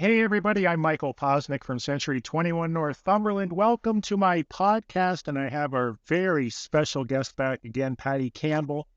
Hey, everybody, I'm Michael Posnick from Century 21 Northumberland. Welcome to my podcast, and I have our very special guest back again, Patty Campbell,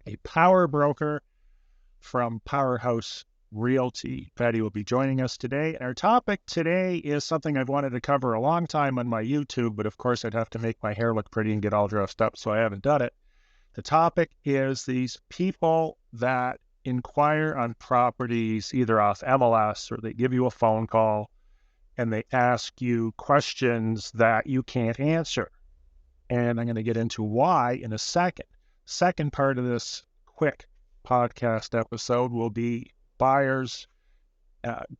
a power broker from Powerhouse Realty. Patty will be joining us today. And our topic today is something I've wanted to cover a long time on my YouTube, but of course I'd have to make my hair look pretty and get all dressed up, so I haven't done it. The topic is these people that inquire on properties either off MLS or they give you a phone call and they ask you questions that you can't answer. And I'm going to get into why in a second. Second part of this quick podcast episode will be buyers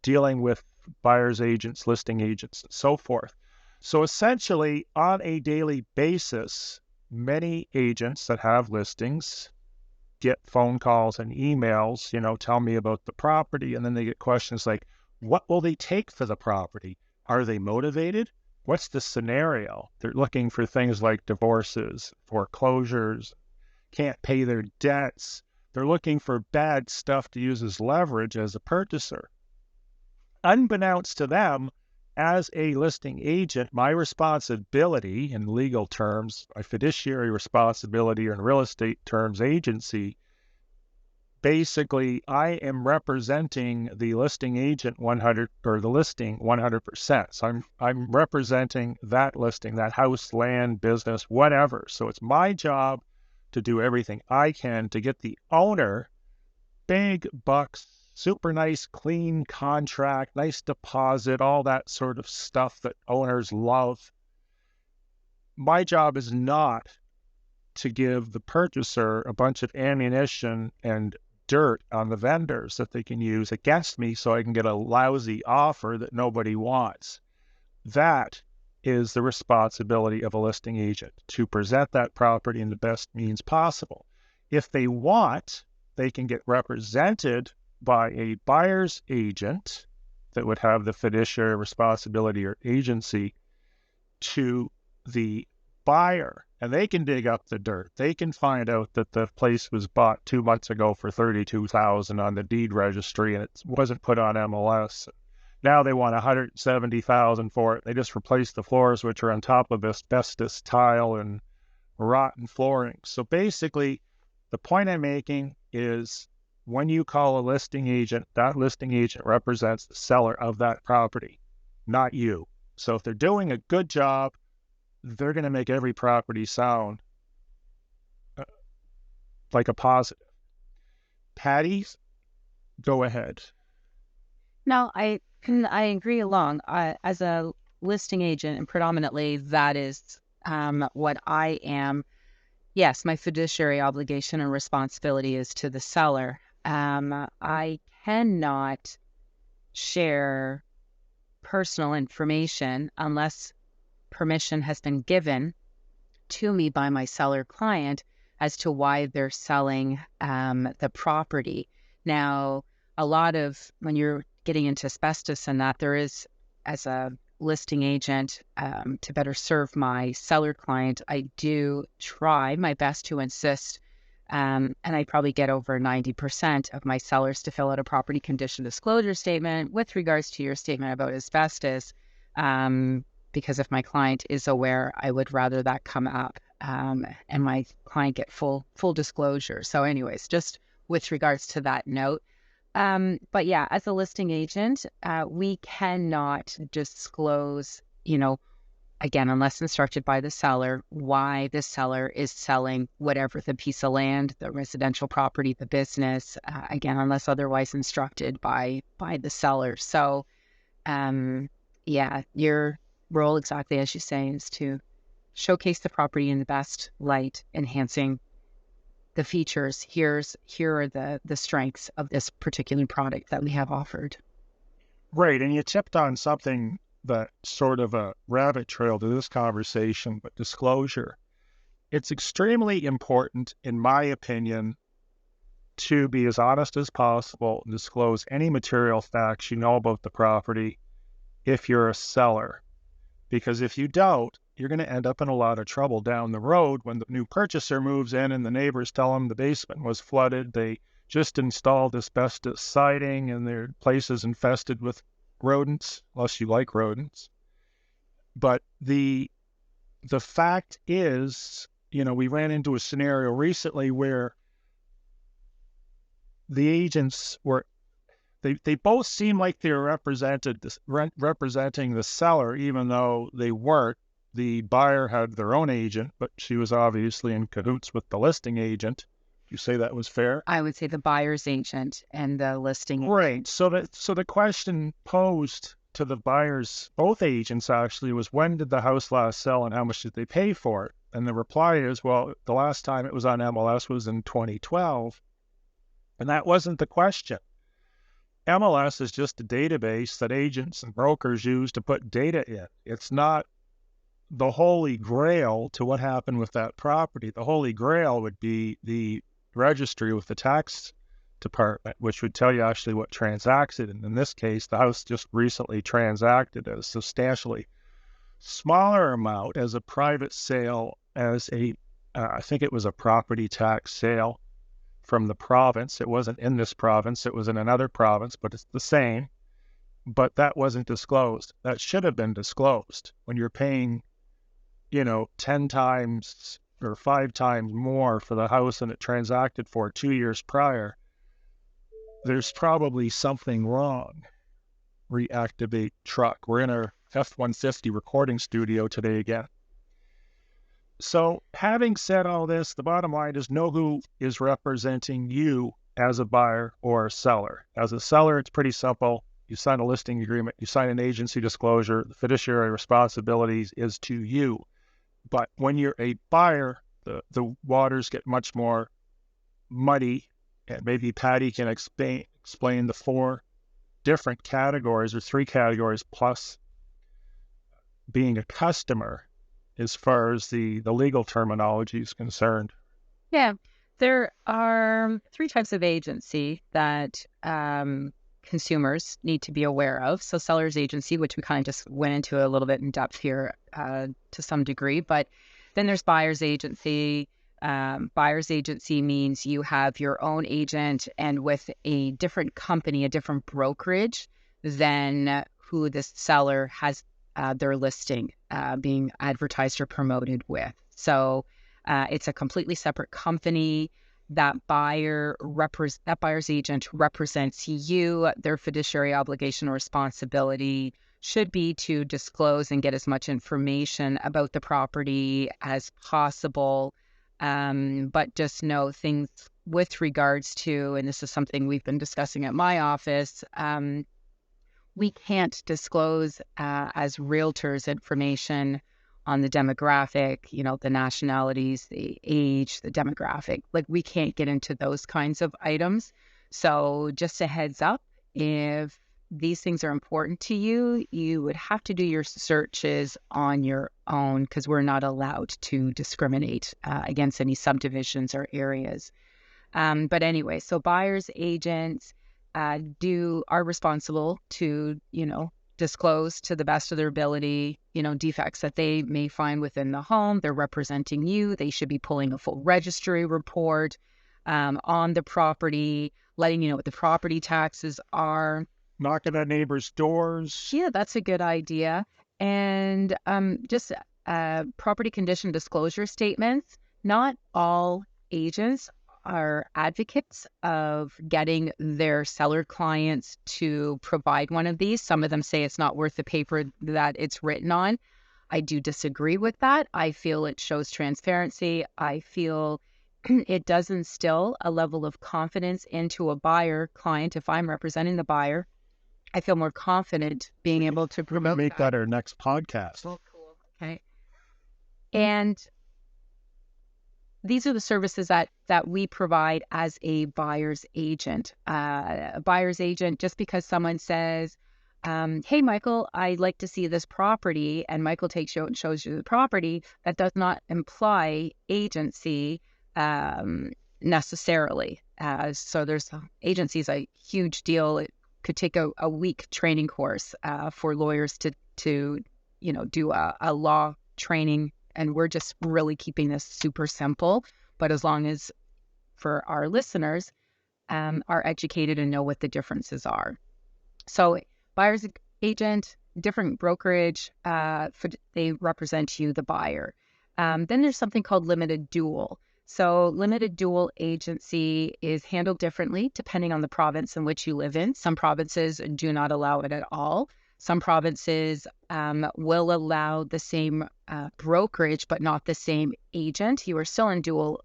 dealing with buyers agents, listing agents, and so forth. So essentially, on a daily basis, many agents that have listings get phone calls and emails, tell me about the property. And then they get questions like, what will they take for the property? Are they motivated? What's the scenario? They're looking for things like divorces, foreclosures, can't pay their debts. They're looking for bad stuff to use as leverage as a purchaser. Unbeknownst to them, as a listing agent, my responsibility in legal terms, my fiduciary responsibility, or in real estate terms, agency, basically I am representing the listing agent 100 or the listing 100%. So I'm representing that listing, that house, land, business, whatever. So it's my job to do everything I can to get the owner big bucks, super nice, clean contract, nice deposit, all that sort of stuff that owners love. My job is not to give the purchaser a bunch of ammunition and dirt on the vendors that they can use against me so I can get a lousy offer that nobody wants. That is the responsibility of a listing agent, to present that property in the best means possible. If they want, they can get represented by a buyer's agent that would have the fiduciary responsibility or agency to the buyer, and they can dig up the dirt. They can find out that the place was bought 2 months ago for $32,000 on the deed registry and it wasn't put on MLS. Now they want $170,000 for it. They just replaced the floors, which are on top of asbestos tile and rotten flooring. So basically, the point I'm making is when you call a listing agent, that listing agent represents the seller of that property, not you. So if they're doing a good job, they're going to make every property sound like a positive. Patty, go ahead. No, I agree along. As a listing agent, and predominantly that is what I am. Yes, my fiduciary obligation and responsibility is to the seller. I cannot share personal information unless permission has been given to me by my seller client as to why they're selling the property. Now, a lot of when you're getting into asbestos and that, there is, as a listing agent, to better serve my seller client, I do try my best to insist, and I probably get over 90% of my sellers to fill out a property condition disclosure statement with regards to your statement about asbestos. Because if my client is aware, I would rather that come up and my client get full disclosure. So anyways, just with regards to that note. But yeah, as a listing agent, we cannot disclose, again, unless instructed by the seller, why the seller is selling whatever, the piece of land, the residential property, the business, again, unless otherwise instructed by the seller. So yeah, your role, exactly as you say, is to showcase the property in the best light, enhancing the features. Here are the strengths of this particular product that we have offered. Right, and you tipped on something that sort of a rabbit trail to this conversation, but disclosure. It's extremely important, in my opinion, to be as honest as possible and disclose any material facts you know about the property if you're a seller. Because if you don't, you're going to end up in a lot of trouble down the road when the new purchaser moves in and the neighbors tell them the basement was flooded. They just installed asbestos siding and their place is infested with rodents, unless you like rodents. But the fact is, we ran into a scenario recently where the agents were, they both seemed like they were representing the seller, even though they weren't. The buyer had their own agent, but she was obviously in cahoots with the listing agent. You say that was fair? I would say the buyer's agent and the listing. Right. So the question posed to the buyers, both agents actually, was when did the house last sell and how much did they pay for it? And the reply is, well, the last time it was on MLS was in 2012. And that wasn't the question. MLS is just a database that agents and brokers use to put data in. It's not the holy grail to what happened with that property. The holy grail would be the registry with the tax department, which would tell you actually what transacted. And in this case, the house just recently transacted at a substantially smaller amount as a private sale, as I think it was a property tax sale from the province. It wasn't in this province, it was in another province, but it's the same. But that wasn't disclosed. That should have been disclosed. When you're paying, 10 times or 5 times more for the house than it transacted for 2 years prior, there's probably something wrong. Reactivate truck. We're in our F-150 recording studio today again. So having said all this, the bottom line is know who is representing you as a buyer or a seller. As a seller, it's pretty simple. You sign a listing agreement, you sign an agency disclosure, the fiduciary responsibilities is to you. But when you're a buyer, the waters get much more muddy, and maybe Patty can explain the 4 different categories or 3 categories plus being a customer as far as the legal terminology is concerned. Yeah, there are 3 types of agency that consumers need to be aware of. So seller's agency, which we kind of just went into a little bit in depth here to some degree, but then there's buyer's agency. Buyer's agency means you have your own agent and with a different company, a different brokerage than who the seller has their listing being advertised or promoted with. So it's a completely separate company. That buyer's agent represents you. Their fiduciary obligation or responsibility should be to disclose and get as much information about the property as possible. But just know things with regards to, and this is something we've been discussing at my office, we can't disclose as realtors information on the demographic, the nationalities, the age, the demographic. Like we can't get into those kinds of items. So just a heads up, if these things are important to you, you would have to do your searches on your own because we're not allowed to discriminate against any subdivisions or areas. But anyway, so buyers agents are responsible to, disclose to the best of their ability, defects that they may find within the home. They're representing you. They should be pulling a full registry report on the property, letting you know what the property taxes are. Knocking on neighbors' doors. Yeah, that's a good idea. And just property condition disclosure statements. Not all agents are advocates of getting their seller clients to provide one of these. Some of them say it's not worth the paper that it's written on. I do disagree with that. I feel it shows transparency. I feel it does instill a level of confidence into a buyer client. If I'm representing the buyer, I feel more confident being able to promote Make that our next podcast. Oh, cool. Okay. And these are the services that we provide as a buyer's agent. A buyer's agent, just because someone says, hey, Michael, I'd like to see this property, and Michael takes you out and shows you the property, that does not imply agency necessarily. So there's agency is a huge deal. It could take a week training course for lawyers to do a law training. And we're just really keeping this super simple. But as long as for our listeners are educated and know what the differences are. So buyer's agent, different brokerage, they represent you, the buyer. Then there's something called limited dual. So limited dual agency is handled differently depending on the province in which you live in. Some provinces do not allow it at all. Some provinces will allow the same brokerage, but not the same agent. You are still in dual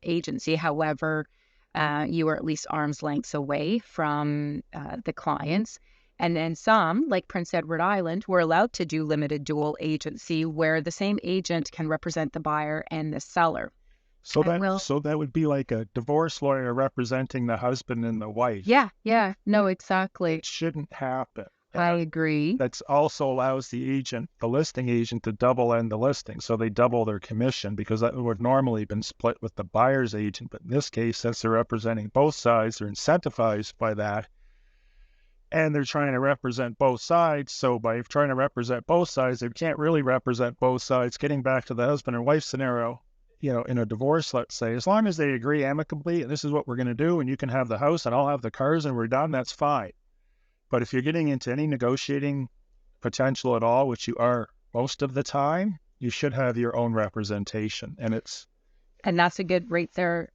agency. However, you are at least arm's lengths away from the clients. And then some, like Prince Edward Island, were allowed to do limited dual agency where the same agent can represent the buyer and the seller. So And that will so that would be like a divorce lawyer representing the husband and the wife. Yeah, no, exactly. It shouldn't happen. I agree. That also allows the listing agent, to double end the listing. So they double their commission, because that would normally been split with the buyer's agent. But in this case, since they're representing both sides, they're incentivized by that. And they're trying to represent both sides. So by trying to represent both sides, they can't really represent both sides. Getting back to the husband and wife scenario, in a divorce, let's say, as long as they agree amicably, and this is what we're going to do, and you can have the house and I'll have the cars and we're done, that's fine. But if you're getting into any negotiating potential at all, which you are most of the time, you should have your own representation. And that's a good right there.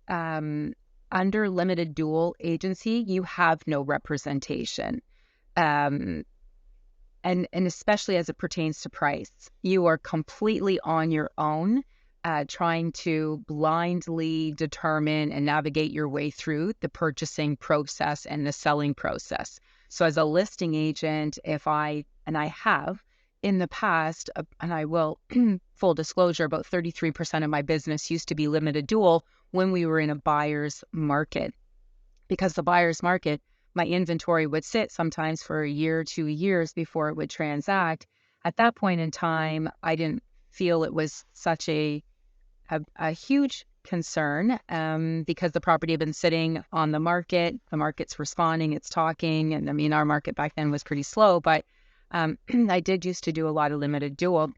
Under limited dual agency, you have no representation. And especially as it pertains to price, you are completely on your own, trying to blindly determine and navigate your way through the purchasing process and the selling process. So as a listing agent, I have in the past, and I will, full disclosure, about 33% of my business used to be limited dual when we were in a buyer's market. Because the buyer's market, my inventory would sit sometimes for a year, 2 years before it would transact. At that point in time, I didn't feel it was such a huge concern, because the property had been sitting on the market. The market's responding, it's talking. And I mean, our market back then was pretty slow, but I did used to do a lot of limited dual.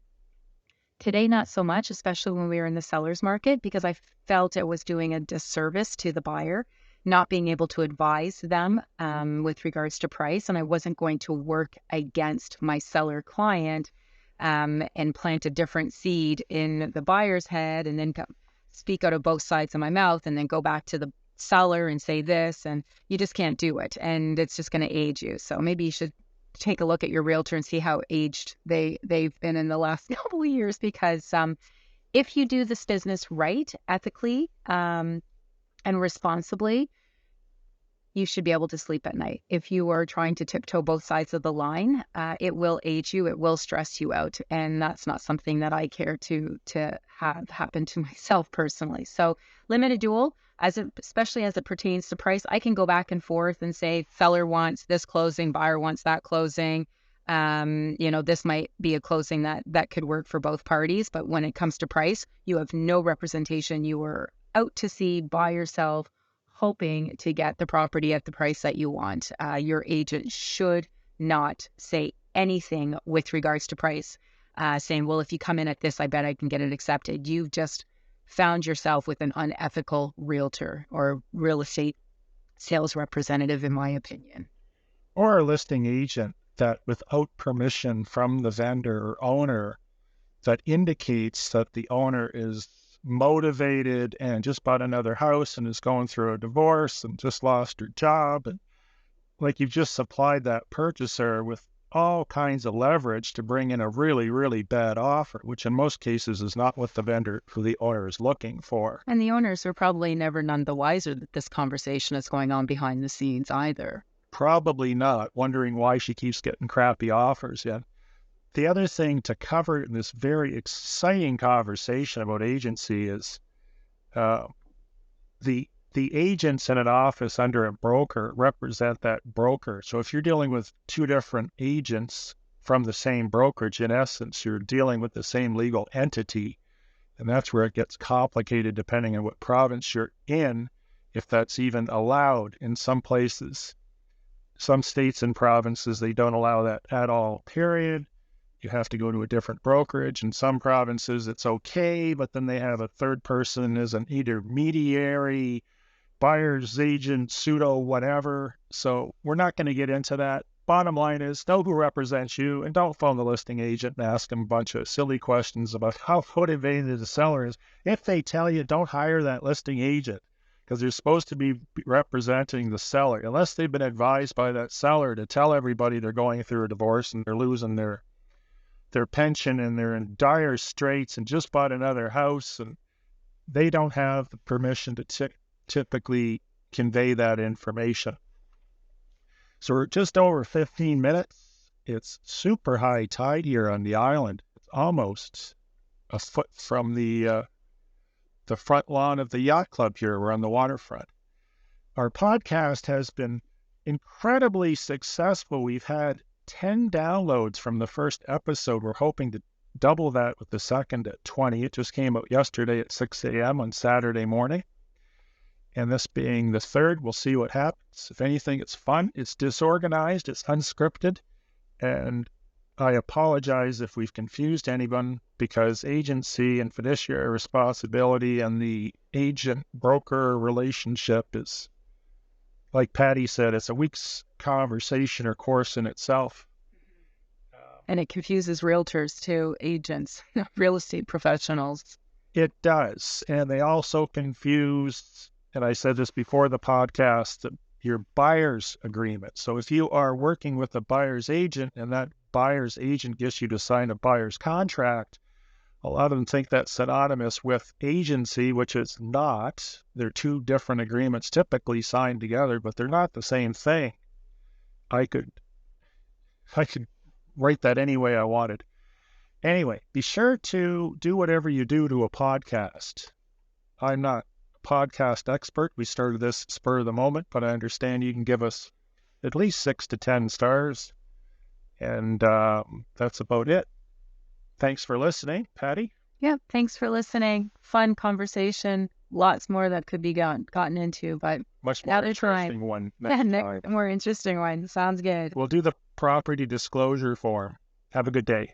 Today, not so much, especially when we were in the seller's market, because I felt it was doing a disservice to the buyer, not being able to advise them with regards to price. And I wasn't going to work against my seller client and plant a different seed in the buyer's head and then speak out of both sides of my mouth and then go back to the seller and say this, and you just can't do it. And it's just going to age you. So maybe you should take a look at your realtor and see how aged they've been in the last couple of years, because if you do this business right, ethically, and responsibly, you should be able to sleep at night. If you are trying to tiptoe both sides of the line, it will age you, it will stress you out. And that's not something that I care to have happen to myself personally. So limited dual, especially as it pertains to price, I can go back and forth and say, seller wants this closing, buyer wants that closing. This might be a closing that could work for both parties. But when it comes to price, you have no representation. You are out to sea by yourself, hoping to get the property at the price that you want. Your agent should not say anything with regards to price, saying, well, if you come in at this, I bet I can get it accepted. You've just found yourself with an unethical realtor or real estate sales representative, in my opinion. Or a listing agent that, without permission from the vendor or owner, that indicates that the owner is motivated and just bought another house and is going through a divorce and just lost her job. And like, you've just supplied that purchaser with all kinds of leverage to bring in a really, really bad offer, which in most cases is not what the owner is looking for. And the owners are probably never none the wiser that this conversation is going on behind the scenes either. Probably not, wondering why she keeps getting crappy offers. Yeah. The other thing to cover in this very exciting conversation about agency is the agents in an office under a broker represent that broker. So if you're dealing with two different agents from the same brokerage, in essence, you're dealing with the same legal entity. And that's where it gets complicated depending on what province you're in, if that's even allowed. In some places, some states and provinces, they don't allow that at all, period. You have to go to a different brokerage. In some provinces, it's okay, but then they have a third person as an intermediary, buyer's agent, pseudo whatever. So we're not going to get into that. bottom line is know who represents you and don't phone the listing agent and ask them a bunch of silly questions about how motivated the seller is. If they tell you, don't hire that listing agent because they're supposed to be representing the seller, unless they've been advised by that seller to tell everybody they're going through a divorce and they're losing their pension and they're in dire straits and just bought another house, and they don't have the permission to typically convey that information. So we're just over 15 minutes. It's super high tide here on the island. It's almost a foot from the front lawn of the yacht club here. We're on the waterfront. Our podcast has been incredibly successful. We've had 10 downloads from the first episode. We're hoping to double that with the second at 20. It just came out yesterday at 6 a.m. on Saturday morning. And this being the third, we'll see what happens. If anything, it's fun, it's disorganized, it's unscripted, and I apologize if we've confused anyone, because agency and fiduciary responsibility and the agent-broker relationship is, like Patty said, it's a week's conversation or course in itself. And it confuses realtors too, agents, real estate professionals. It does, and they also confuse, and I said this before the podcast, your buyer's agreement. So if you are working with a buyer's agent and that buyer's agent gets you to sign a buyer's contract, a lot of them think that's synonymous with agency, which it's not. They're two different agreements typically signed together, but they're not the same thing. I could write that any way I wanted. Anyway, be sure to do whatever you do to a podcast. I'm not podcast expert. We started this spur of the moment, but I understand you can give us at least 6 to 10 stars. And that's about it. Thanks for listening, Patty. Yeah, thanks for listening. Fun conversation. Lots more that could be gotten into, but much more interesting one next time. More interesting one. Sounds good. We'll do the property disclosure form. Have a good day.